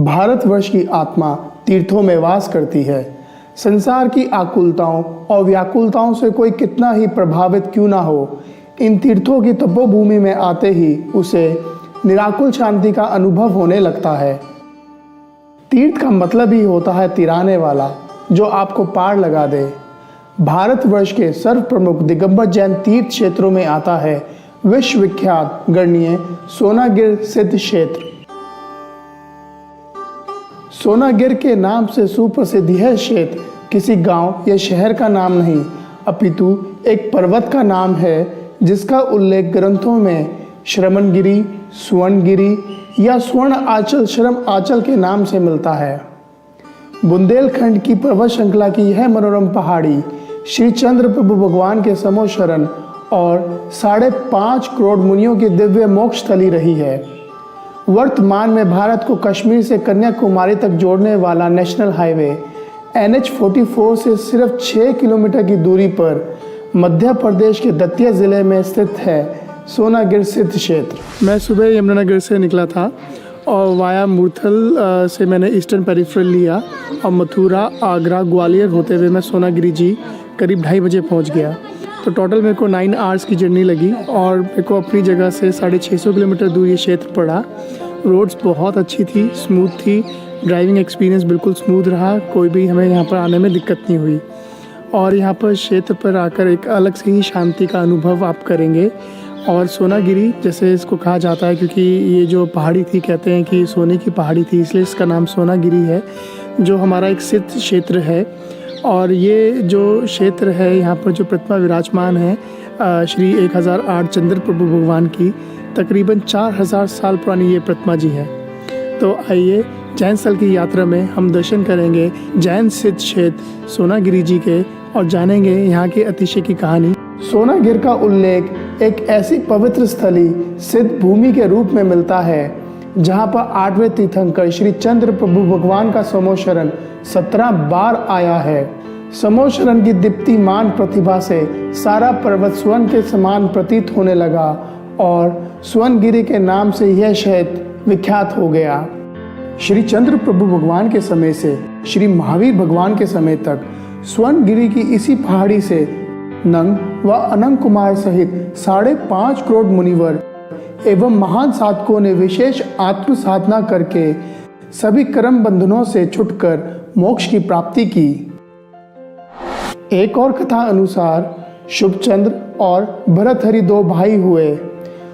भारतवर्ष की आत्मा तीर्थों में वास करती है। संसार की आकुलताओं और व्याकुलताओं से कोई कितना ही प्रभावित क्यों ना हो, इन तीर्थों की तपोभूमि में आते ही उसे निराकुल शांति का अनुभव होने लगता है। तीर्थ का मतलब ही होता है तिराने वाला, जो आपको पार लगा दे। भारतवर्ष के सर्व प्रमुख दिगंबर जैन तीर्थ क्षेत्रों में आता है विश्वविख्यात गणनीय सोनागिर सिद्ध क्षेत्र। सोनागिर के नाम से सुप्रसिद्ध यह क्षेत्र किसी गांव या शहर का नाम नहीं, अपितु एक पर्वत का नाम है, जिसका उल्लेख ग्रंथों में श्रमणगिरी, स्वर्णगिरी या स्वर्ण आंचल, श्रम आंचल के नाम से मिलता है। बुंदेलखंड की पर्वत श्रृंखला की यह मनोरम पहाड़ी श्री चंद्र प्रभु भगवान के समो शरण और 5.5 करोड़ मुनियों की दिव्य मोक्ष स्थली रही है। वर्तमान में भारत को कश्मीर से कन्याकुमारी तक जोड़ने वाला नेशनल हाईवे NH-44 से सिर्फ 6 किलोमीटर की दूरी पर मध्य प्रदेश के दतिया जिले में स्थित है सोनागिर सिद्ध क्षेत्र। मैं सुबह यमुनानगर से निकला था और वाया मूर्थल से मैंने ईस्टर्न पेरिफेरल लिया और मथुरा, आगरा, ग्वालियर होते हुए मैं सोनागिरी जी करीब 2:30 बजे पहुंच गया। तो टोटल मेरे को 9 आवर्स की जर्नी लगी और मेरे को अपनी जगह से 650 किलोमीटर दूर ये क्षेत्र पड़ा। रोड्स बहुत अच्छी थी, स्मूथ थी, ड्राइविंग एक्सपीरियंस बिल्कुल स्मूथ रहा, कोई भी हमें यहाँ पर आने में दिक्कत नहीं हुई। और यहाँ पर क्षेत्र पर आकर एक अलग से ही शांति का अनुभव आप करेंगे। और सोनागिरी जैसे इसको कहा जाता है, क्योंकि ये जो पहाड़ी थी, कहते हैं कि सोने की पहाड़ी थी, इसलिए इसका नाम सोनागिरी है, जो हमारा एक सिद्ध क्षेत्र है। और ये जो क्षेत्र है, यहाँ पर जो प्रतिमा विराजमान है श्री 1008 चंद्र प्रभु भगवान की, तकरीबन 4000 साल पुरानी ये प्रतिमा जी है। तो आइए जैन स्थल की यात्रा में हम दर्शन करेंगे जैन सिद्ध क्षेत्र सोनागिरी जी के और जानेंगे यहाँ की अतिशय की कहानी। सोनागिर का उल्लेख एक ऐसी पवित्र स्थली सिद्ध भूमि के रूप में मिलता है जहाँ पर 8वें तीर्थंकर श्री चंद्र प्रभु भगवान का समोशरण 17 बार आया है। समोशरण की दीप्तिमान प्रतिभा से सारा पर्वत स्वर्ण के समान प्रतीत होने लगा और स्वर्णगिरी के नाम से यह क्षेत्र विख्यात हो गया। श्री चंद्र प्रभु भगवान के समय से श्री महावीर भगवान के समय तक स्वर्णगिरी की इसी पहाड़ी से नंग व अनंग कुमार सहित 5.5 करोड़ मुनिवर एवं महान साधकों ने विशेष आत्म साधना करके सभी कर्म बंधनों से छुटकर मोक्ष की प्राप्ति की। एक और कथा अनुसार शुभचंद्र और भरतहरि 2 भाई हुए।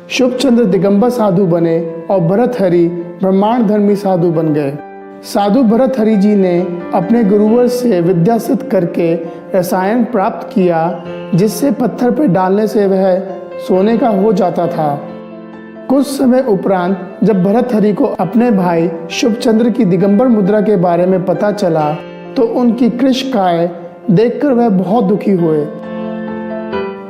शुभचंद्र दिगंबर साधु बने और भरतहरि ब्रह्मांड धर्मी साधु बन गए। साधु भरतहरि जी ने अपने गुरुवर से विद्या सिद्ध करके रसायन प्राप्त किया, जिससे पत्थर पर डालने से वह सोने का हो जाता था। कुछ समय उपरांत जब भरतहरि को अपने भाई शुभचंद्र की दिगंबर मुद्रा के बारे में पता चला तो उनकी कृशकाय देखकर वह बहुत दुखी हुए।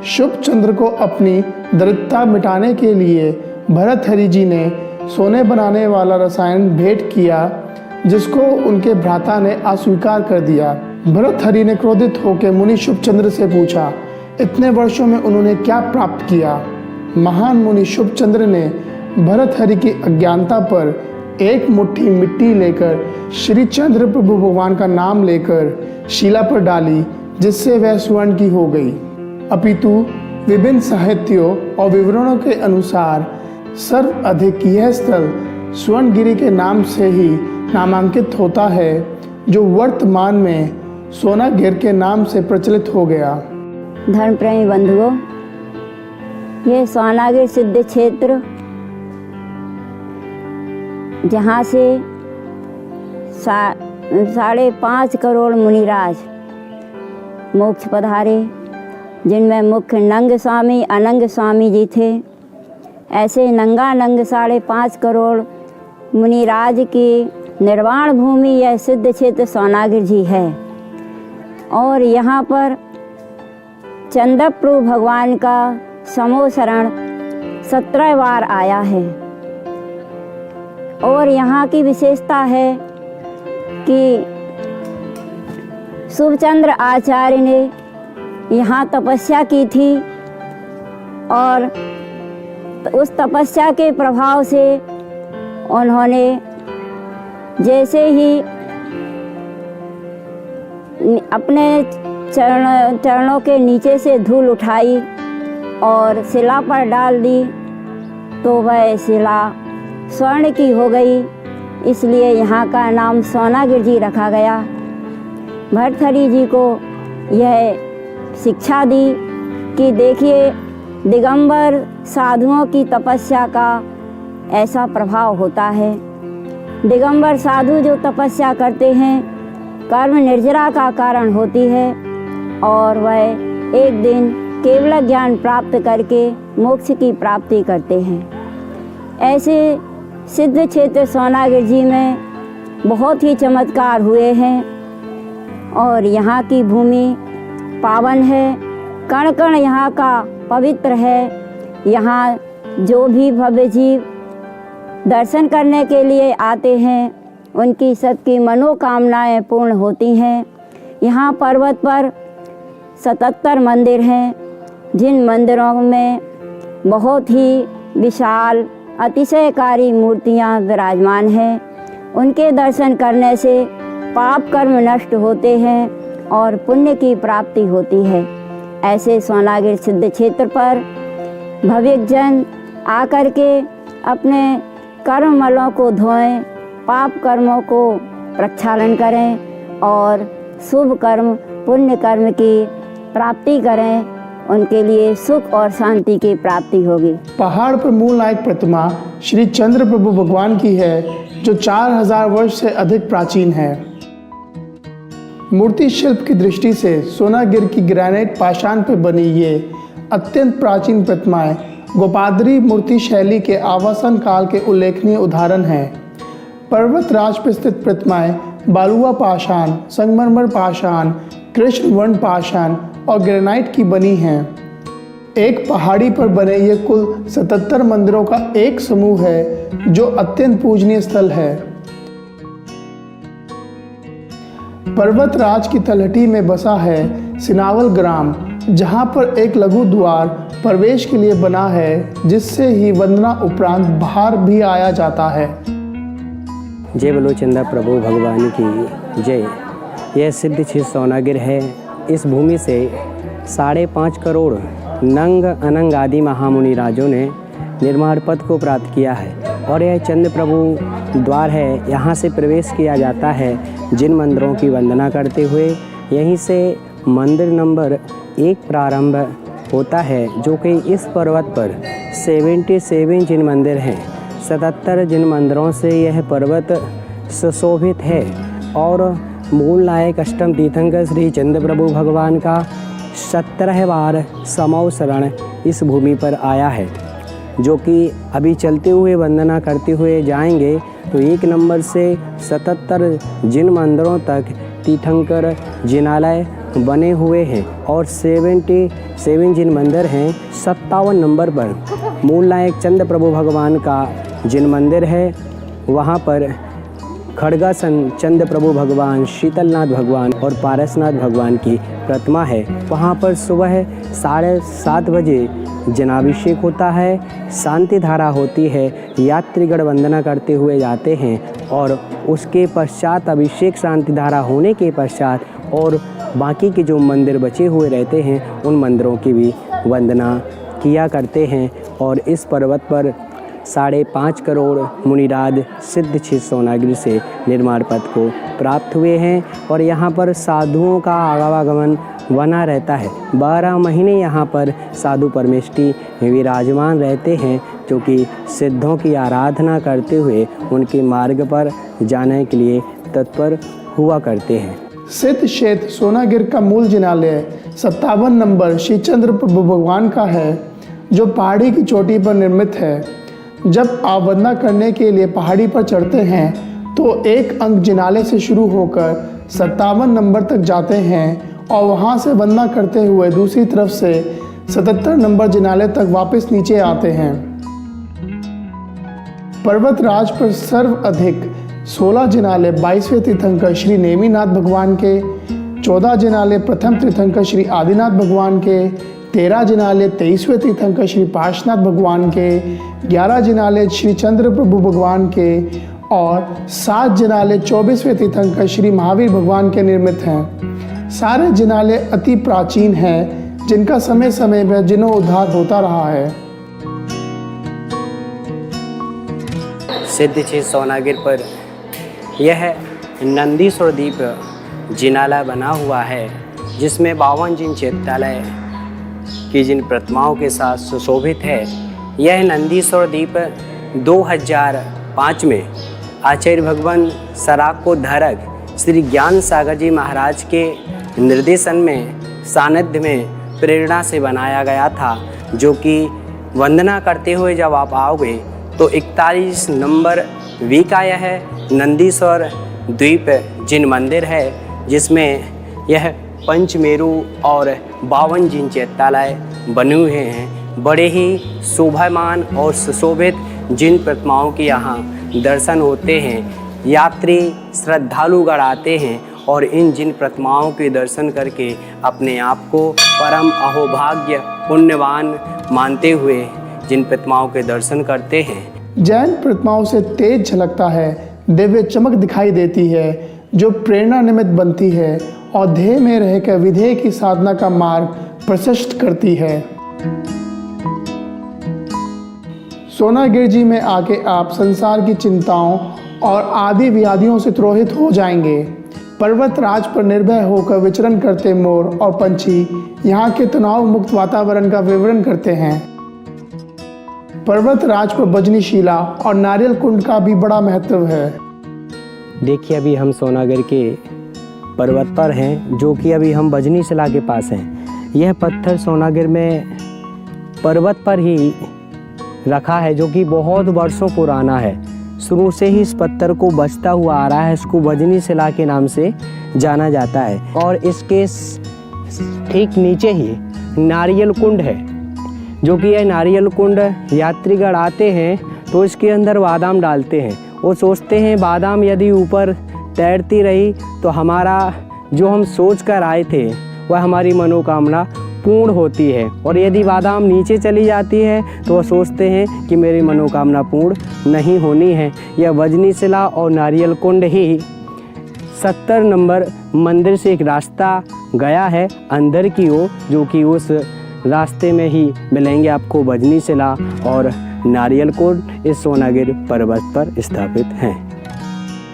शुभचंद्र को अपनी दरिद्रता मिटाने के लिए भरतहरि जी ने सोने बनाने वाला रसायन भेंट किया, जिसको उनके भ्राता ने अस्वीकार कर दिया। भरतहरि ने क्रोधित होकर मुनि शुभचंद्र से पूछा, इतने वर्षों में उन्होंने क्या प्राप्त किया। महान मुनि शुभचंद्र ने भरतहरि की अज्ञानता पर एक मुट्ठी मिट्टी लेकर श्री चंद्र प्रभु भगवान का नाम लेकर शिला पर डाली, जिससे वह स्वर्ण की हो गई। अपितु विभिन्न साहित्यों और विवरणों के अनुसार सर्वाधिक यह स्थल स्वर्णगिरी के नाम से ही नामांकित होता है, जो वर्तमान में सोनागिर के नाम से प्रचलित हो गया। धर्म प्रेमी बंधुओं, ये सोनागिर सिद्ध क्षेत्र जहाँ से 5.5 करोड़ मुनिराज मोक्ष पधारे, जिनमें मुख्य नंग स्वामी, अनंग स्वामी जी थे। ऐसे नंगानंग 5.5 करोड़ मुनिराज की निर्वाण भूमि यह सिद्ध क्षेत्र सोनागिर जी है। और यहाँ पर चंद्र प्रभु भगवान का समोशरण 17 बार आया है। और यहाँ की विशेषता है कि शुभचंद्र आचार्य ने यहाँ तपस्या की थी और उस तपस्या के प्रभाव से उन्होंने जैसे ही अपने चरणों के नीचे से धूल उठाई और शिला पर डाल दी तो वह शिला स्वर्ण की हो गई, इसलिए यहाँ का नाम सोनागिर जी रखा गया। भर्तृहरि जी को यह शिक्षा दी कि देखिए दिगंबर साधुओं की तपस्या का ऐसा प्रभाव होता है। दिगंबर साधु जो तपस्या करते हैं कर्म निर्जरा का कारण होती है और वह एक दिन केवल ज्ञान प्राप्त करके मोक्ष की प्राप्ति करते हैं। ऐसे सिद्ध क्षेत्र सोनागिर जी में बहुत ही चमत्कार हुए हैं और यहाँ की भूमि पावन है, कण कण यहाँ का पवित्र है। यहाँ जो भी भव्य जीव दर्शन करने के लिए आते हैं उनकी सबकी मनोकामनाएं पूर्ण होती हैं। यहाँ पर्वत पर 77 मंदिर हैं, जिन मंदिरों में बहुत ही विशाल अतिशयकारी मूर्तियाँ विराजमान हैं। उनके दर्शन करने से पाप कर्म नष्ट होते हैं और पुण्य की प्राप्ति होती है। ऐसे सोनागिर सिद्ध क्षेत्र पर भविक जन आकर के अपने कर्म मलों को धोएं, पाप कर्मों को प्रक्षालन करें और शुभ कर्म पुण्य कर्म की प्राप्ति करें, उनके लिए सुख और शांति की प्राप्ति होगी। पहाड़ पर मूल नायक प्रतिमा श्री चंद्र प्रभु भगवान की है जो 4000 वर्ष से अधिक प्राचीन है। मूर्ति शिल्प की दृष्टि से सोनागिर की ग्रेनाइट पाषाण पर बनी ये अत्यंत प्राचीन प्रतिमाएं गोपादरी मूर्ति शैली के आवासन काल के उल्लेखनीय उदाहरण हैं। पर्वतराज पर स्थित प्रतिमाएं बालुआ पाषाण, संगमरमर पाषाण, कृष्ण वर्ण पाषाण और ग्रेनाइट की बनी हैं। एक पहाड़ी पर बने ये कुल 77 मंदिरों का एक समूह है जो अत्यंत पूजनीय स्थल है। पर्वतराज की तलहटी में बसा है सिनावल ग्राम, जहां पर एक लघु द्वार प्रवेश के लिए बना है, जिससे ही वंदना उपरांत बाहर भी आया जाता है। जय बोलो चंद्र प्रभु भगवान की जय। यह सिद्ध क्षेत्र सोनागिर है। इस भूमि से 5.5 करोड़ नंग अनंग आदि महामुनि राजों ने निर्माण पद को प्राप्त किया है और यह चंद्र प्रभु द्वार है। यहाँ से प्रवेश किया जाता है जिन मंदिरों की वंदना करते हुए। यहीं से मंदिर नंबर 1 प्रारंभ होता है, जो कि इस पर्वत पर 77 जिन मंदिर हैं। 77 जिन मंदिरों से यह पर्वत सुशोभित है और मूल नायक अष्टम तीर्थंकर श्री चंद्र प्रभु भगवान का 17 बार समवसरण इस भूमि पर आया है, जो कि अभी चलते हुए वंदना करते हुए जाएंगे तो 1 नंबर से 77 जिन मंदिरों तक तीर्थंकर जिनालय बने हुए हैं और 77 जिन मंदिर हैं। 57 नंबर पर मूल नायक चंद्र प्रभु भगवान का जिन मंदिर है, वहाँ पर खड़गासन चंद्र प्रभु भगवान, शीतलनाथ भगवान और पारसनाथ भगवान की प्रतिमा है। वहाँ पर सुबह 7:30 बजे जनाभिषेक होता है, शांति धारा होती है, यात्रीगण वंदना करते हुए जाते हैं और उसके पश्चात अभिषेक शांति धारा होने के पश्चात और बाकी के जो मंदिर बचे हुए रहते हैं उन मंदिरों की भी वंदना किया करते हैं। और इस पर्वत पर 5.5 करोड़ मुनिराज सिद्ध क्षेत्र सोनागिर से निर्माण पद को प्राप्त हुए हैं और यहाँ पर साधुओं का आवागमन बना रहता है। 12 महीने यहाँ पर साधु परमेष्ठी विराजमान रहते हैं, जो कि सिद्धों की आराधना करते हुए उनके मार्ग पर जाने के लिए तत्पर हुआ करते हैं। सिद्ध क्षेत्र सोनागिर का मूल जिनालय 57 नंबर श्री चंद्र प्रभु भगवान का है, जो पहाड़ी की चोटी पर निर्मित है। जब आप वंदना करने के लिए पहाड़ी पर चढ़ते हैं तो एक अंक जिनाले से शुरू होकर 57 नंबर तक जाते हैं और वहां से वंदना करते हुए दूसरी तरफ से 77 नंबर जिनाले तक वापस नीचे आते हैं। पर्वतराज पर सर्वाधिक 16 जिनाले 22वें तीर्थंकर श्री नेमिनाथ भगवान के, 14 जिनाले प्रथम तीर्थंकर श्री आदिनाथ भगवान के, 13 जिनाले 23वें तीर्थंकर श्री पार्श्वनाथ भगवान के, 11 जिनाले श्री चंद्र प्रभु भगवान के और 7 जिनाले 24वें तीर्थंकर श्री महावीर भगवान के निर्मित हैं। सारे जिनाले अति प्राचीन हैं, जिनका समय समय में जीर्णोद्धार होता रहा है। सिद्ध चीज सोनागिर पर यह नंदीश्वर द्वीप जिनाला बना हुआ है, जिसमें 52 जिन चैत्यालय की जिन प्रतिमाओं के साथ सुशोभित है। यह नंदीश्वर द्वीप 2005 में आचार्य भगवान सराकोधरक श्री ज्ञान सागर जी महाराज के निर्देशन में सानिध्य में प्रेरणा से बनाया गया था, जो कि वंदना करते हुए जब आप आओगे तो 41 नंबर वी का यह नंदीश्वर द्वीप जिन मंदिर है, जिसमें यह पंचमेरु और 52 जिन चैत्यालय बने हुए हैं। बड़े ही शोभामान और सुशोभित जिन प्रतिमाओं के यहाँ दर्शन होते हैं। यात्री श्रद्धालुगण आते हैं और इन जिन प्रतिमाओं के दर्शन करके अपने आप को परम अहोभाग्य पुण्यवान मानते हुए जिन प्रतिमाओं के दर्शन करते हैं। जैन प्रतिमाओं से तेज झलकता है, दिव्य चमक दिखाई देती है, जो प्रेरणा निमित्त बनती है और ध्येय में रहकर विधेय की साधना का मार्ग प्रशस्त करती है। सोनागिर जी में आके आप संसार की चिंताओं और आदि व्याधियों से त्रहित हो जाएंगे। पर्वत राज पर निर्भय होकर विचरण करते मोर और पंछी यहाँ के तनाव मुक्त वातावरण का विवरण करते हैं। पर्वत राज पर बजनी शिला और नारियल कुंड का भी बड़ा महत्व है। देखिए, अभी हम सोनागिर के पर्वत पर हैं, जो कि अभी हम बजनी शिला के पास हैं। यह पत्थर सोनागिर में पर्वत पर ही रखा है, जो कि बहुत वर्षों पुराना है। शुरू से ही इस पत्थर को बचता हुआ आ रहा है। इसको बजनी शिला के नाम से जाना जाता है। और इसके ठीक नीचे ही नारियल कुंड है, जो कि यह नारियल कुंड यात्रीगण आते हैं तो इसके अंदर बादाम डालते हैं। वो सोचते हैं बादाम यदि ऊपर तैरती रही तो हमारा जो हम सोच कर आए थे वह हमारी मनोकामना पूर्ण होती है, और यदि बादाम नीचे चली जाती है तो वह सोचते हैं कि मेरी मनोकामना पूर्ण नहीं होनी है। यह बजनी शिला और नारियल कुंड ही 70 नंबर मंदिर से एक रास्ता गया है अंदर की ओर, जो कि उस रास्ते में ही मिलेंगे आपको बजनी शिला और नारियल कुंड इस सोनागिर पर्वत पर स्थित हैं।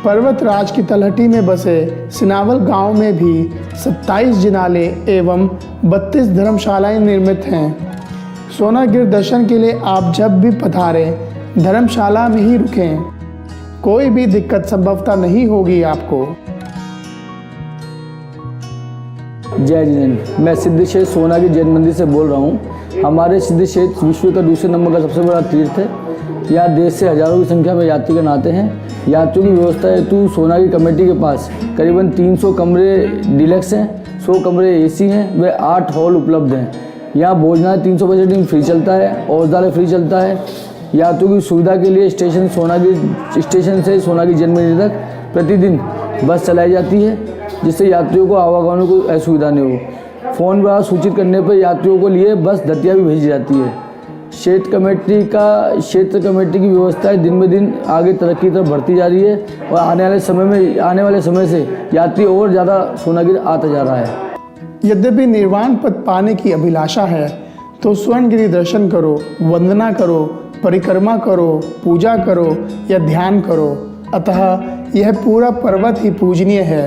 पर्वत राज की तलहटी में बसे सिनावल गांव में भी 27 जिनाले एवं 32 धर्मशालाएं निर्मित हैं। सोनागिर दर्शन के लिए आप जब भी पधारें धर्मशाला में ही रुकें। कोई भी दिक्कत संभवतः नहीं होगी आपको। जय जैन। मैं सिद्ध क्षेत्र सोनागिर जैन मंदिर से बोल रहा हूँ। हमारे सिद्ध क्षेत्र विश्व का दूसरे नंबर का सबसे बड़ा तीर्थ है। यहाँ देश से हजारों की संख्या में यात्रीगण आते हैं। यात्रियों की व्यवस्था हेतु सोनागिर कमेटी के पास करीबन 300 कमरे डिलक्स हैं, 100 कमरे एसी हैं, वे 8 हॉल उपलब्ध हैं। यहाँ भोजनालय 365 दिन फ्री चलता है, औषधालय फ्री चलता है। यात्रियों की सुविधा के लिए सोनागिर स्टेशन से सोनागिर जैन मंदिर तक प्रतिदिन बस चलाई जाती है, जिससे यात्रियों को आवागमन को असुविधा नहीं हो। फ़ोन द्वारा सूचित करने पर यात्रियों को लिए बस दतिया भी भेजी जाती है। क्षेत्र कमेटी की व्यवस्था दिन ब दिन आगे तरक्की की तरफ बढ़ती जा रही है और आने वाले समय से यात्री और ज़्यादा सोनागिर आता जा रहा है। यद्यपि निर्वाण पद पाने की अभिलाषा है तो स्वर्णगिरि दर्शन करो, वंदना करो, परिक्रमा करो, पूजा करो या ध्यान करो। अतः यह पूरा पर्वत ही पूजनीय है।